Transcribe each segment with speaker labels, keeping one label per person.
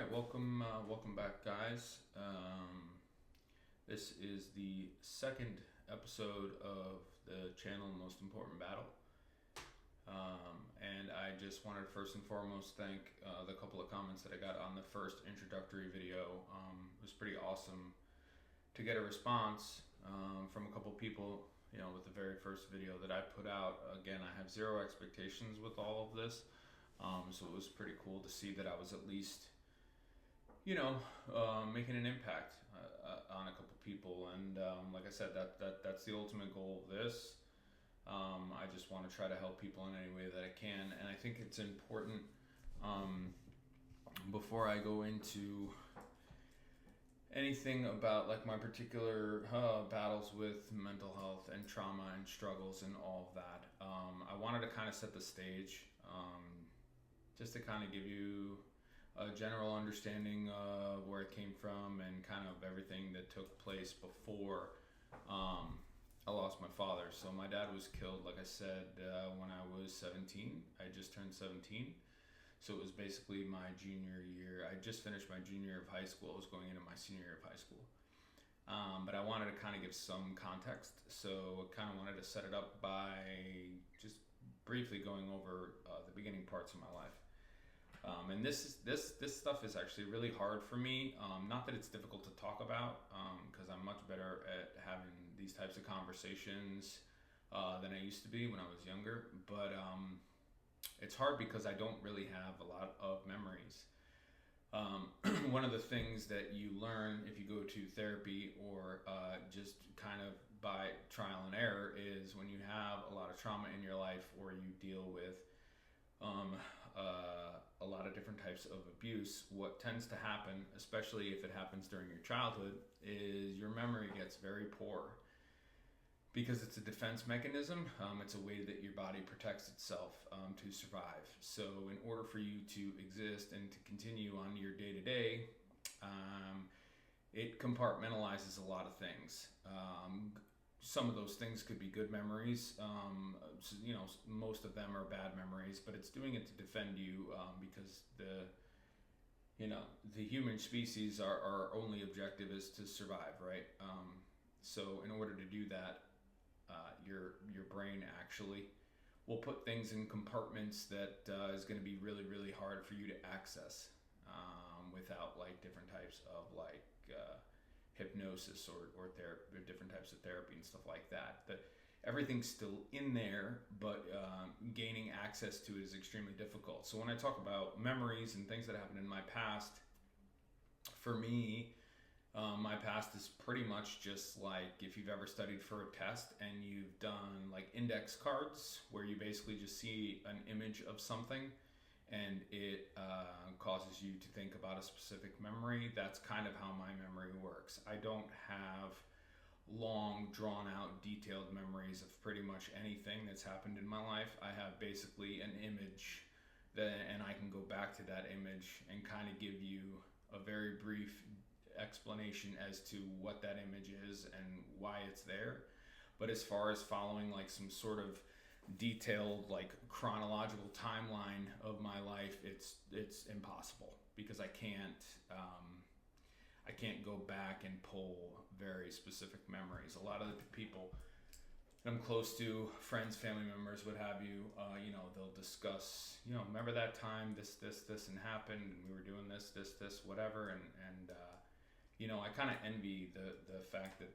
Speaker 1: right, welcome back, guys. This is the second episode of the channel Most Important Battle. And I just wanted to first and foremost thank the couple of comments that I got on the first introductory video. It was pretty awesome to get a response from a couple people, with the very first video that I put out. Again, I have zero expectations with all of this. So it was pretty cool to see that I was at least making an impact on a couple people, and like I said, that's the ultimate goal of this. I just want to try to help people in any way that I can, and I think it's important. Before I go into anything about like my particular battles with mental health and trauma and struggles and all of that, I wanted to kind of set the stage, just to kind of give you a general understanding of where it came from and kind of everything that took place before I lost my father. So my dad was killed, like I said, when I was 17. I just turned 17. So it was basically my junior year. I just finished my junior year of high school. I was going into my senior year of high school. But I wanted to kind of give some context. So I kind of wanted to set it up by just briefly going over the beginning parts of my life. And this stuff is actually really hard for me. Not that it's difficult to talk about, because I'm much better at having these types of conversations than I used to be when I was younger. But it's hard because I don't really have a lot of memories. One of the things that you learn if you go to therapy or just kind of by trial and error is when you have a lot of trauma in your life, or you deal with a lot of different types of abuse, what tends to happen, especially if it happens during your childhood, is your memory gets very poor, because it's a defense mechanism. It's a way that your body protects itself to survive. So in order for you to exist and to continue on your day-to-day, it compartmentalizes a lot of things. Some of those things could be good memories. Most of them are bad memories, but it's doing it to defend you, because the human species, our only objective is to survive, right? So in order to do that, your brain actually will put things in compartments that is going to be really, really hard for you to access without like different types of hypnosis or different types of therapy and stuff like that. Everything's still in there, but gaining access to it is extremely difficult. So when I talk about memories and things that happened in my past, for me, my past is pretty much just like if you've ever studied for a test and you've done like index cards where you basically just see an image of something and it causes you to think about a specific memory. That's kind of how my memory works. I don't have long, drawn-out, detailed memories of pretty much anything that's happened in my life. I have basically an image, and I can go back to that image and kind of give you a very brief explanation as to what that image is and why it's there. But as far as following like some sort of detailed like chronological timeline of my life, it's impossible, because I can't go back and pull very specific memories. A lot of the people that I'm close to, friends, family members, what have you, they'll discuss, remember that time this and happened, and we were doing this, whatever, and I kind of envy the fact that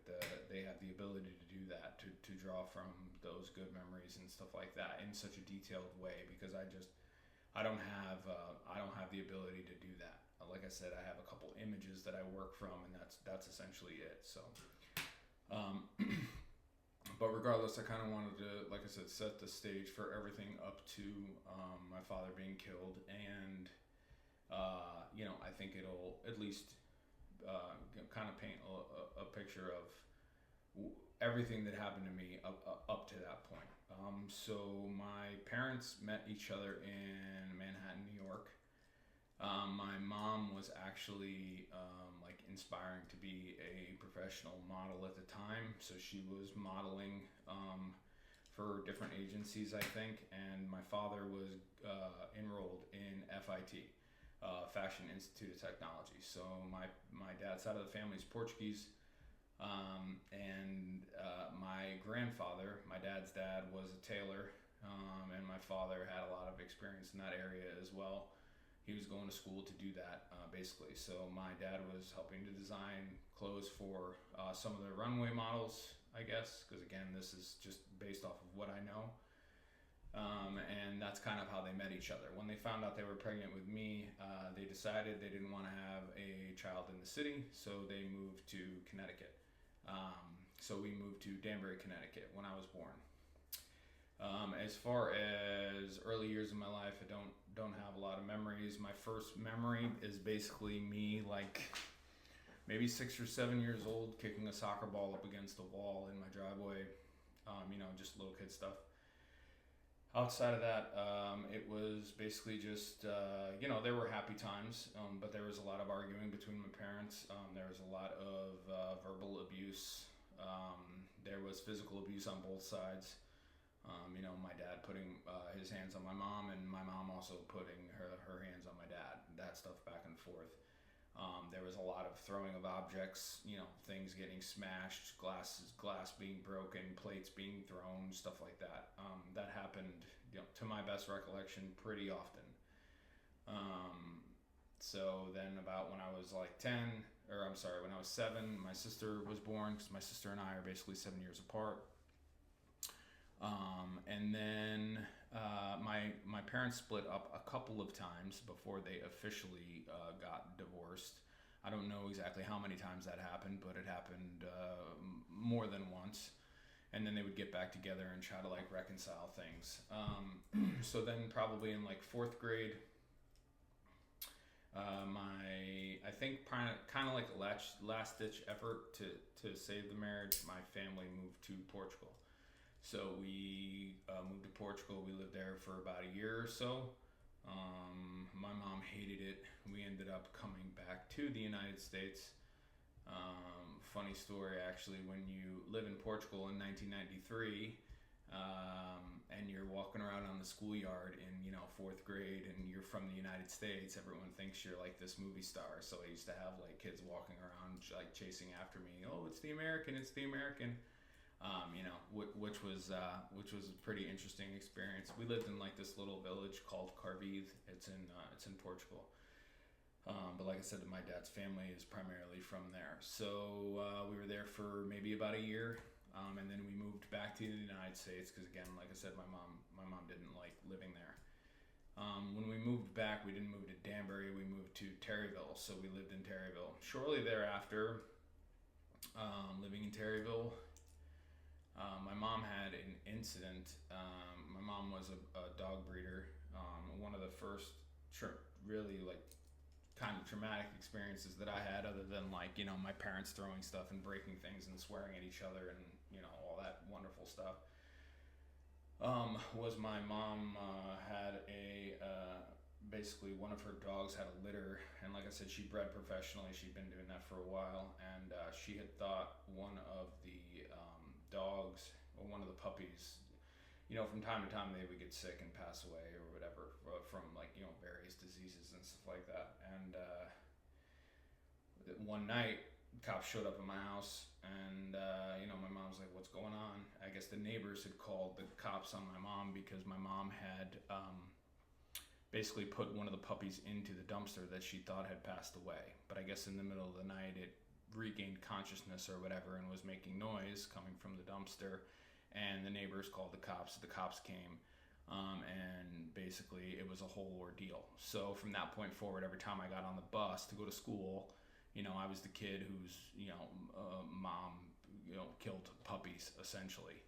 Speaker 1: they have the ability to do that, to draw from those good memories and stuff like that in such a detailed way, because I don't have the ability to do that. Like I said, I have a couple images that I work from, and that's essentially it. So, but regardless, I kind of wanted to, like I said, set the stage for everything up to my father being killed, and I think it'll at least kind of paint a picture of everything that happened to me up to that point. So my parents met each other in Manhattan, New York. My mom was actually inspiring to be a professional model at the time, so she was modeling for different agencies, I think, and my father was enrolled in FIT, Fashion Institute of Technology. So my dad's side of the family is Portuguese, and my grandfather, my dad's dad, was a tailor, and my father had a lot of experience in that area as well. He was going to school to do that, basically. So my dad was helping to design clothes for some of the runway models, I guess, because again, this is just based off of what I know. And that's kind of how they met each other. When they found out they were pregnant with me, they decided they didn't want to have a child in the city, so they moved to Connecticut. So we moved to Danbury, Connecticut when I was born. As far as early years of my life, I don't have a lot of memories. My first memory is basically me, like maybe 6 or 7 years old, kicking a soccer ball up against a wall in my driveway. Just little kid stuff. Outside of that, it was basically just, there were happy times, but there was a lot of arguing between my parents. There was a lot of verbal abuse. There was physical abuse on both sides. My dad putting his hands on my mom, and my mom also putting her hands on my dad. That stuff back and forth. There was a lot of throwing of objects, things getting smashed, glass being broken, plates being thrown, stuff like that. That happened, to my best recollection, pretty often. So then about when I was like when I was 7, my sister was born, because my sister and I are basically 7 years apart. And then my parents split up a couple of times before they officially got divorced. I don't know exactly how many times that happened, but it happened more than once. And then they would get back together and try to like reconcile things. So then probably in like 4th grade, I think kind of like a last ditch effort to save the marriage, my family moved to Portugal. So we moved to Portugal. We lived there for about a year or so. My mom hated it. We ended up coming back to the United States. Funny story, actually, when you live in Portugal in 1993, and you're walking around on the schoolyard in 4th grade, and you're from the United States, everyone thinks you're like this movie star. So I used to have like kids walking around like chasing after me. Oh, it's the American! It's the American! Which was a pretty interesting experience. We lived in like this little village called Carvive. It's in Portugal. But like I said, my dad's family is primarily from there. So we were there for maybe about a year, and then we moved back to the United States because, again, like I said, my mom didn't like living there. When we moved back, we didn't move to Danbury. We moved to Terryville. So we lived in Terryville. Shortly thereafter, living in Terryville, my mom had an incident. My mom was a dog breeder. One of the first really like kind of traumatic experiences that I had, other than like, my parents throwing stuff and breaking things and swearing at each other and, all that wonderful stuff, was my mom had basically one of her dogs had a litter, and like I said, she bred professionally. She'd been doing that for a while, and she had thought one of the dogs or one of the puppies, from time to time they would get sick and pass away or whatever from like various diseases and stuff like that. And one night, cops showed up at my house, and my mom's like, "What's going on?" I guess the neighbors had called the cops on my mom because my mom had basically put one of the puppies into the dumpster that she thought had passed away. But I guess in the middle of the night it regained consciousness or whatever and was making noise coming from the dumpster, and the neighbors called the cops. The cops came, and basically it was a whole ordeal. So from that point forward, every time I got on the bus to go to school, I was the kid whose mom killed puppies essentially.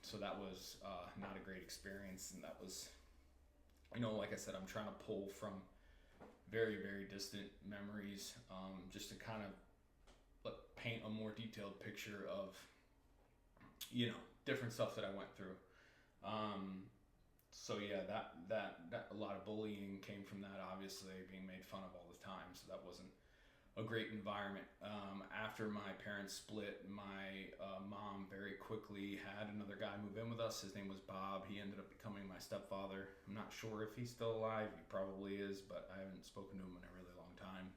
Speaker 1: So that was not a great experience, and that was, like I said, I'm trying to pull from very, very distant memories, just to kind of paint a more detailed picture of, different stuff that I went through. So yeah, that a lot of bullying came from that, obviously, being made fun of all the time. So that wasn't a great environment. After my parents split, my mom very quickly had another guy move in with us. His name was Bob. He ended up becoming my stepfather. I'm not sure if he's still alive. He probably is, but I haven't spoken to him in a really long time.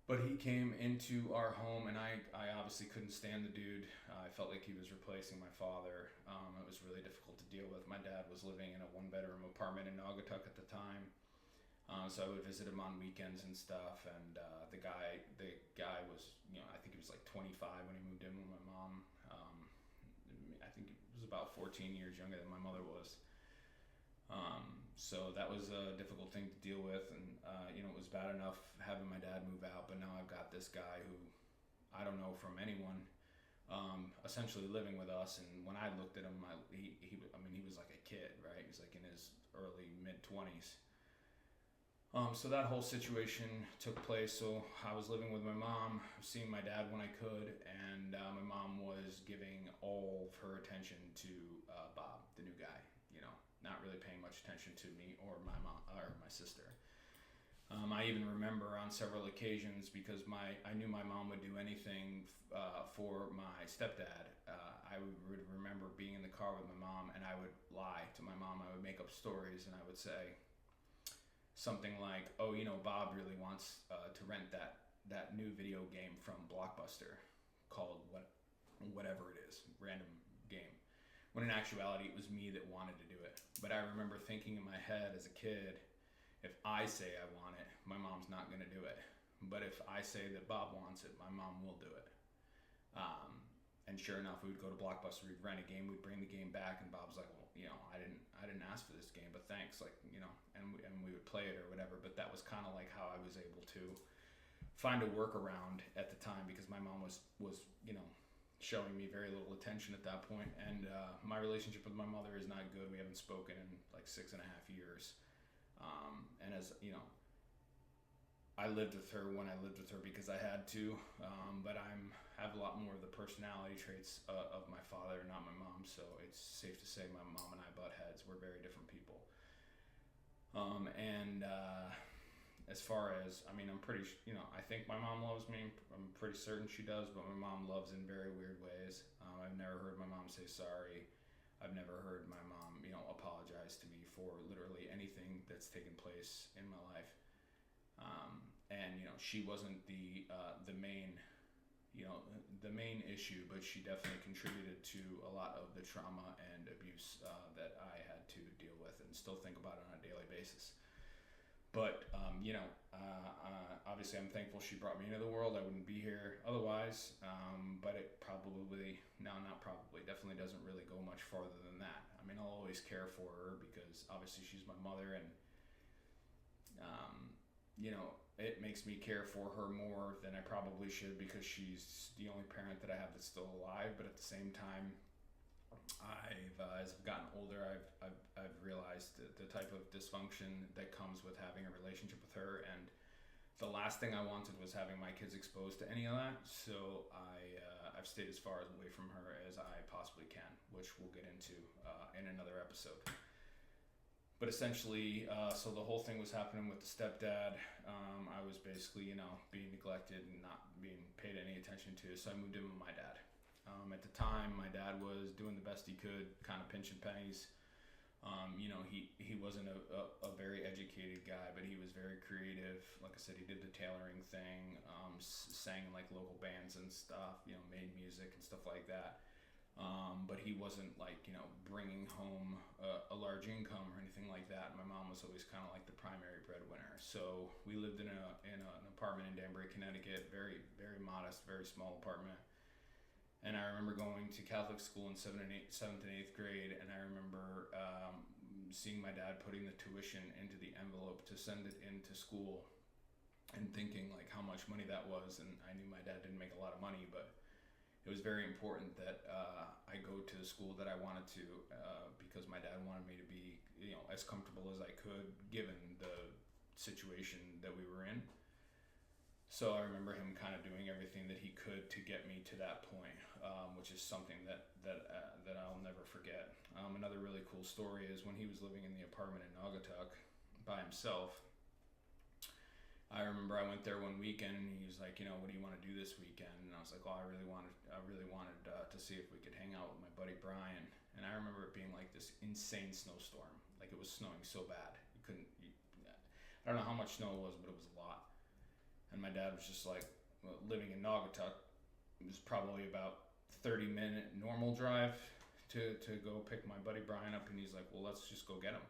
Speaker 1: But he came into our home, and I obviously couldn't stand the dude. I felt like he was replacing my father. It was really difficult to deal with. My dad was living in a one-bedroom apartment in Naugatuck at the time. So I would visit him on weekends and stuff, and the guy was, I think he was like 25 when he moved in with my mom. I think he was about 14 years younger than my mother was. So that was a difficult thing to deal with, and it was bad enough having my dad move out, but now I've got this guy who I don't know from anyone, essentially living with us. And when I looked at him, he was like a kid, right? He was like in his early mid-20s. So that whole situation took place. So I was living with my mom, seeing my dad when I could, and my mom was giving all of her attention to Bob, the new guy, not really paying much attention to me or my mom or my sister. I even remember on several occasions, because I knew my mom would do anything for my stepdad. I would remember being in the car with my mom, and I would lie to my mom. I would make up stories, and I would say something like, "Oh, Bob really wants to rent that new video game from Blockbuster called whatever it is, random game." When in actuality, it was me that wanted to do it. But I remember thinking in my head as a kid, if I say I want it, my mom's not going to do it. But if I say that Bob wants it, my mom will do it. And sure enough, we would go to Blockbuster, we'd rent a game, we'd bring the game back, and Bob's like, "Well, I didn't ask for this game, but thanks," and we would play it or whatever. But that was kind of like how I was able to find a workaround at the time, because my mom was showing me very little attention at that point. And my relationship with my mother is not good. We haven't spoken in like 6.5 years. And as I lived with her when I lived with her because I had to, but have a lot more of the personality traits of my father, not my mom. So it's safe to say my mom and I butt heads. We're very different people. As far as, I'm pretty, I think my mom loves me. I'm pretty certain she does, but my mom loves in very weird ways. I've never heard my mom say sorry. I've never heard my mom, apologize to me for literally anything that's taken place in my life. She wasn't the main, the main issue, but she definitely contributed to a lot of the trauma and abuse that I had to deal with and still think about on a daily basis. But, obviously I'm thankful she brought me into the world. I wouldn't be here otherwise, but it definitely doesn't really go much farther than that. I'll always care for her because obviously she's my mother, and, it makes me care for her more than I probably should, because she's the only parent that I have that's still alive. But at the same time, as I've gotten older, I've realized the type of dysfunction that comes with having a relationship with her, and the last thing I wanted was having my kids exposed to any of that. So I've stayed as far away from her as I possibly can, which we'll get into in another episode. But essentially, so the whole thing was happening with the stepdad. I was basically, being neglected and not being paid any attention to. So I moved in with my dad. At the time, my dad was doing the best he could, kind of pinching pennies. He wasn't a very educated guy, but he was very creative. Like I said, he did the tailoring thing, sang in like local bands and stuff, made music and stuff like that. But he wasn't like, bringing home a large income or anything like that. My mom was always kind of like the primary breadwinner. So we lived in an apartment in Danbury, Connecticut, very, very modest, very small apartment. And I remember going to Catholic school in 7th and 8th grade, and I remember seeing my dad putting the tuition into the envelope to send it into school, and thinking like how much money that was. And I knew my dad didn't make a lot of money, but it was very important that I go to the school that I wanted to, because my dad wanted me to be, as comfortable as I could given the situation that we were in. So I remember him kind of doing everything that he could to get me to that point, which is something that I'll never forget. Another really cool story is when he was living in the apartment in Naugatuck by himself. I remember remember I went there one weekend and he was like, what do you want to do this weekend? And I was like, I really wanted to see if we could hang out with my buddy Brian. And I remember it being like this insane snowstorm. Like it was snowing so bad. I don't know how much snow it was, but it was a lot. And my dad was just like, living in Naugatuck, it was probably about 30-minute normal drive to go pick my buddy Brian up. And he's like, well, let's just go get him.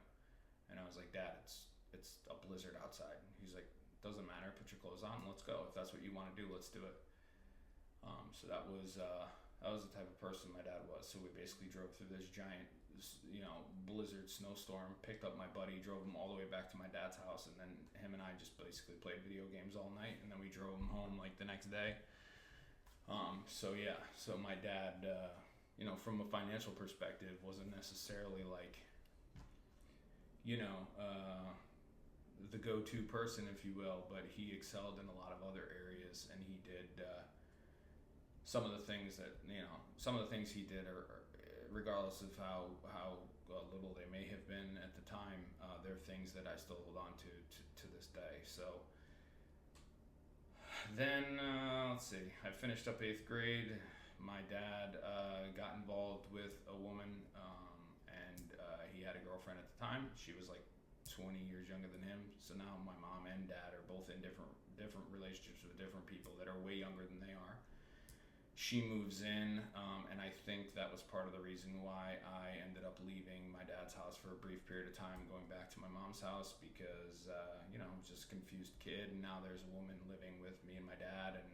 Speaker 1: And I was like, Dad, it's a blizzard outside. And he's like, doesn't matter, put your clothes on, let's go. If that's what you want to do, let's do it. So that was the type of person my dad was. So we basically drove through this giant, blizzard snowstorm, picked up my buddy, drove him all the way back to my dad's house, and then him and I just basically played video games all night, and then we drove him home like the next day. So my dad, from a financial perspective, wasn't necessarily like, the go-to person, if you will, but he excelled in a lot of other areas, and he did some of the things he did are regardless of how little they may have been at the time, they're things that I still hold on to this day. So then let's see, I finished up 8th grade. My dad got involved with a woman, and he had a girlfriend at the time. She was like 20 years younger than him. So now my mom and dad are both in different relationships with different people that are way younger than they are. She moves in, and I think that was part of the reason why I ended up leaving my dad's house for a brief period of time, going back to my mom's house, because I was just a confused kid, and now there's a woman living with me and my dad, and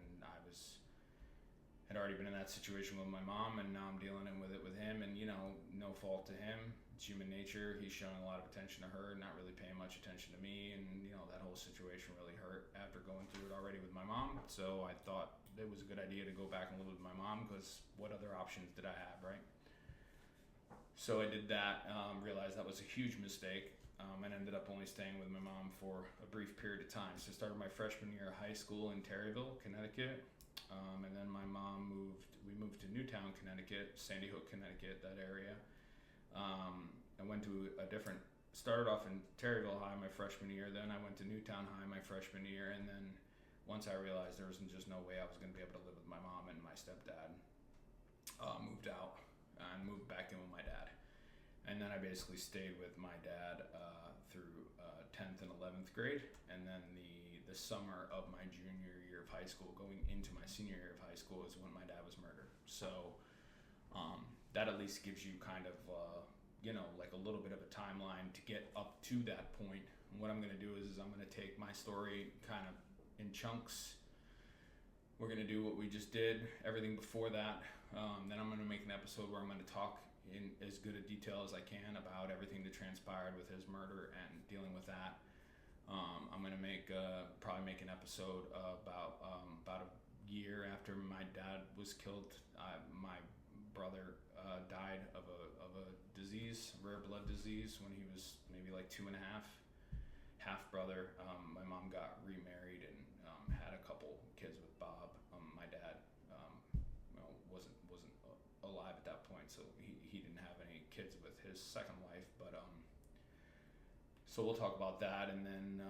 Speaker 1: had already been in that situation with my mom, and now I'm dealing with it with him, and no fault to him. It's human nature. He's showing a lot of attention to her, not really paying much attention to me, and that whole situation really hurt after going through it already with my mom. So I thought it was a good idea to go back and live with my mom, because what other options did I have, right? So I did that, realized that was a huge mistake, and ended up only staying with my mom for a brief period of time. So I started my freshman year of high school in Terryville, Connecticut, and then my mom we moved to Newtown, Connecticut, Sandy Hook, Connecticut, that area. I went to started off in Terryville High my freshman year, then I went to Newtown High my freshman year, and then once I realized there was just no way I was going to be able to live with my mom, and my stepdad moved out and moved back in with my dad. And then I basically stayed with my dad through 10th and 11th grade, and then the summer of my junior year of high school, going into my senior year of high school, is when my dad was murdered. So that at least gives you kind of like a little bit of a timeline to get up to that point. And what I'm going to do is I'm going to take my story kind of in chunks. We're going to do what we just did, everything before that. Then I'm going to make an episode where I'm going to talk in as good a detail as I can about everything that transpired with his murder and dealing with that. I'm going to probably make an episode about a year after my dad was killed. My brother died of a disease, rare blood disease, when he was maybe like 2.5. Half brother. My mom got remarried and had a couple kids with Bob. My dad wasn't alive at that point, so he didn't have any kids with his second wife. But so we'll talk about that, and then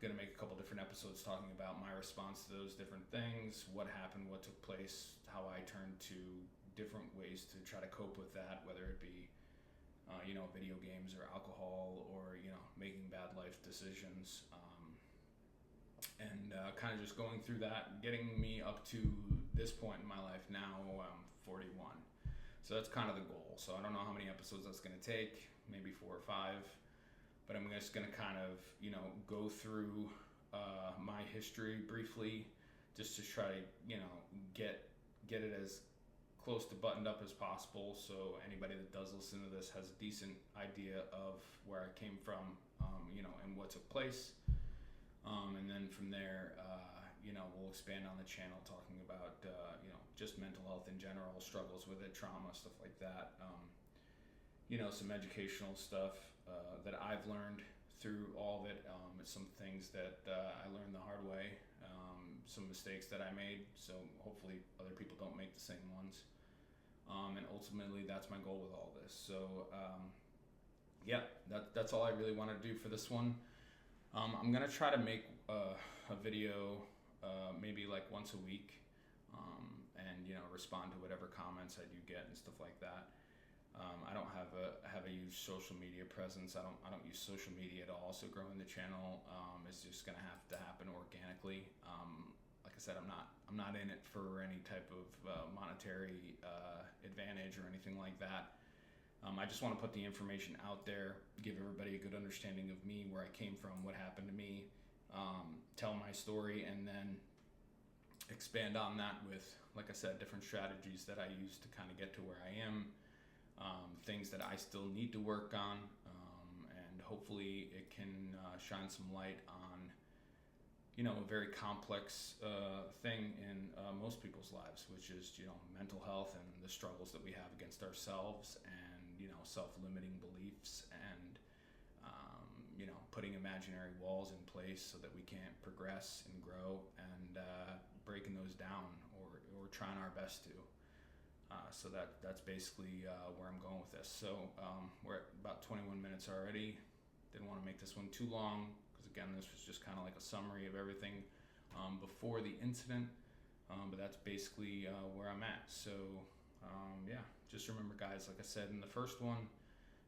Speaker 1: gonna make a couple different episodes talking about my response to those different things, what happened, what took place, how I turned to different ways to try to cope with that, whether it be video games or alcohol, or making bad life decisions, and kind of just going through that, getting me up to this point in my life. Now I'm 41, so that's kind of the goal. So I don't know how many episodes that's going to take, maybe 4 or 5, but I'm just going to kind of go through my history briefly, just to try to get it as close to buttoned up as possible, so anybody that does listen to this has a decent idea of where I came from, and what took place. And then from there, we'll expand on the channel, talking about just mental health in general, struggles with it, trauma, stuff like that. Some educational stuff that I've learned through all of it. Some things that I learned the hard way, some mistakes that I made, so hopefully other people don't make the same ones. And ultimately, that's my goal with all this. So, that's all I really want to do for this one. I'm going to try to make a video maybe like once a week, and respond to whatever comments I do get and stuff like that. I don't have a huge social media presence. I don't use social media at all. So growing the channel is just gonna have to happen organically. Like I said, I'm not in it for any type of monetary advantage or anything like that. I just want to put the information out there, give everybody a good understanding of me, where I came from, what happened to me, tell my story, and then expand on that with, like I said, different strategies that I use to kind of get to where I am, things that I still need to work on, and hopefully it can shine some light on, a very complex thing in most people's lives, which is, mental health and the struggles that we have against ourselves, and, self-limiting beliefs, and, putting imaginary walls in place so that we can't progress and grow, and breaking those down, or trying our best to. So that's basically where I'm going with this. So we're at about 21 minutes already. Didn't want to make this one too long, because again, this was just kind of like a summary of everything before the incident. But that's basically where I'm at. So yeah, just remember, guys, like I said in the first one,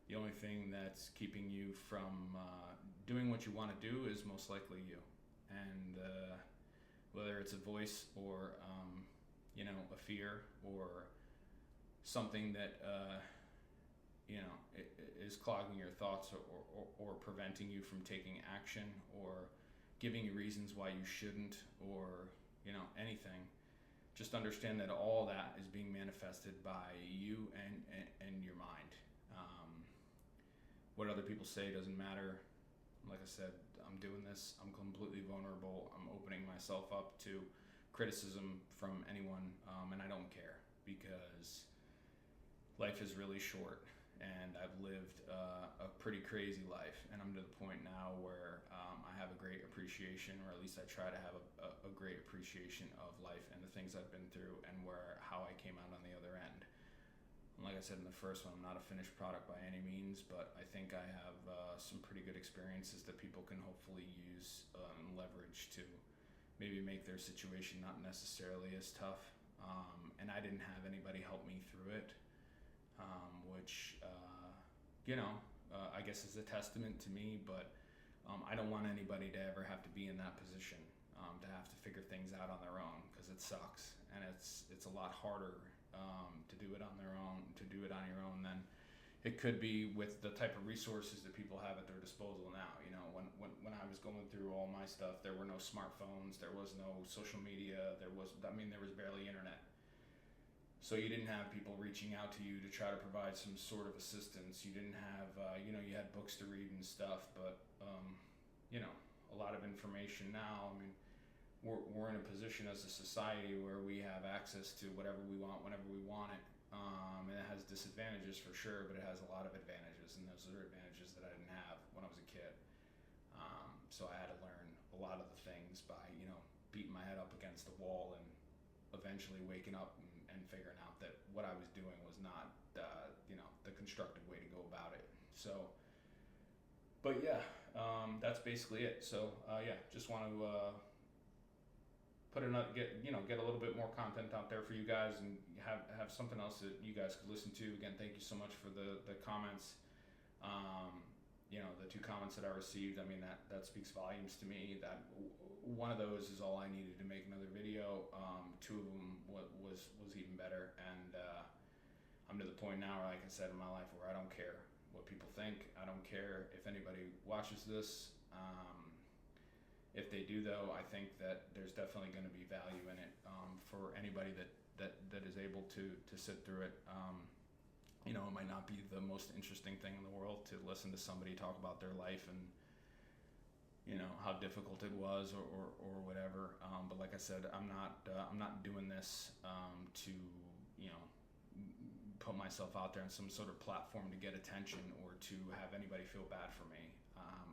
Speaker 1: the only thing that's keeping you from doing what you want to do is most likely you. And whether it's a voice, or a fear, or something that is clogging your thoughts, or preventing you from taking action, or giving you reasons why you shouldn't, or anything, just understand that all that is being manifested by you and your mind. What other people say doesn't matter. Like I said, I'm doing this, I'm completely vulnerable, I'm opening myself up to criticism from anyone, and I don't care, because life is really short, and I've lived a pretty crazy life, and I'm to the point now where I have a great appreciation, or at least I try to have a great appreciation of life and the things I've been through, and how I came out on the other end. And like I said in the first one, I'm not a finished product by any means, but I think I have some pretty good experiences that people can hopefully use and leverage to maybe make their situation not necessarily as tough. And I didn't have anybody help me through it, which I guess is a testament to me, but I don't want anybody to ever have to be in that position, to have to figure things out on their own, because it sucks, and it's a lot harder to do it on their own, to do it on your own, than it could be with the type of resources that people have at their disposal now. When I was going through all my stuff, there were no smartphones, there was no social media, there was barely internet. So you didn't have people reaching out to you to try to provide some sort of assistance. You didn't have, you had books to read and stuff, but, a lot of information now. We're in a position as a society where we have access to whatever we want, whenever we want it. And it has disadvantages for sure, but it has a lot of advantages, and those are advantages that I didn't have when I was a kid. So I had to learn a lot of the things by, beating my head up against the wall, and eventually waking up and figuring out that what I was doing was not, the constructive way to go about it. So, but yeah, that's basically it. So yeah, just want to get a little bit more content out there for you guys, and have something else that you guys could listen to. Again, thank you so much for the comments. The 2 comments that I received, that speaks volumes to me. That one of those is all I needed to make another video. 2 of them was even better, and I'm to the point now, like I said, in my life, where I don't care what people think. I don't care if anybody watches this. If they do, though, I think that there's definitely going to be value in it for anybody that is able to sit through it. It might not be the most interesting thing in the world to listen to somebody talk about their life and how difficult it was, or whatever. But like I said, I'm not doing this to put myself out there on some sort of platform to get attention, or to have anybody feel bad for me,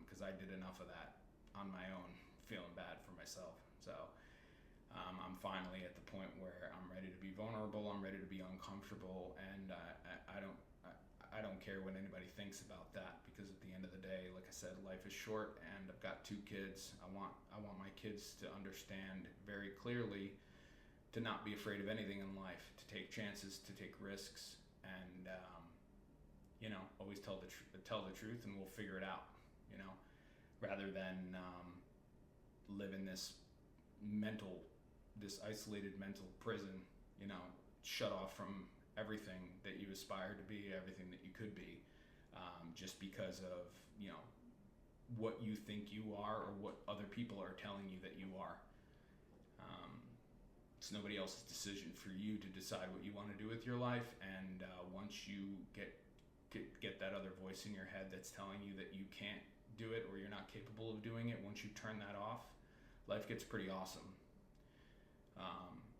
Speaker 1: because I did enough of that on my own, feeling bad for myself. So I'm finally at the point where I'm ready to be vulnerable, I'm ready to be uncomfortable, and I I don't care what anybody thinks about that, because at the end of the day, like I said, life is short, and I've got 2 kids. I want my kids to understand very clearly to not be afraid of anything in life, to take chances, to take risks, and always tell the truth, and we'll figure it out. Rather than live in this isolated mental prison. Shut off from everything that you aspire to be, everything that you could be, just because of what you think you are or what other people are telling you that you are. It's nobody else's decision for you to decide what you want to do with your life, and once you get that other voice in your head that's telling you that you can't do it or you're not capable of doing it, once you turn that off, life gets pretty awesome.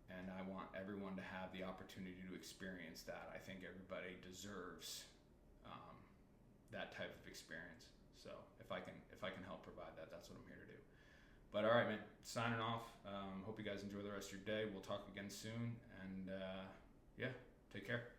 Speaker 1: And I want everyone to have the opportunity to experience that. I think everybody deserves that type of experience. So if I can help provide that, that's what I'm here to do. But all right, man, signing off. Hope you guys enjoy the rest of your day. We'll talk again soon, and take care.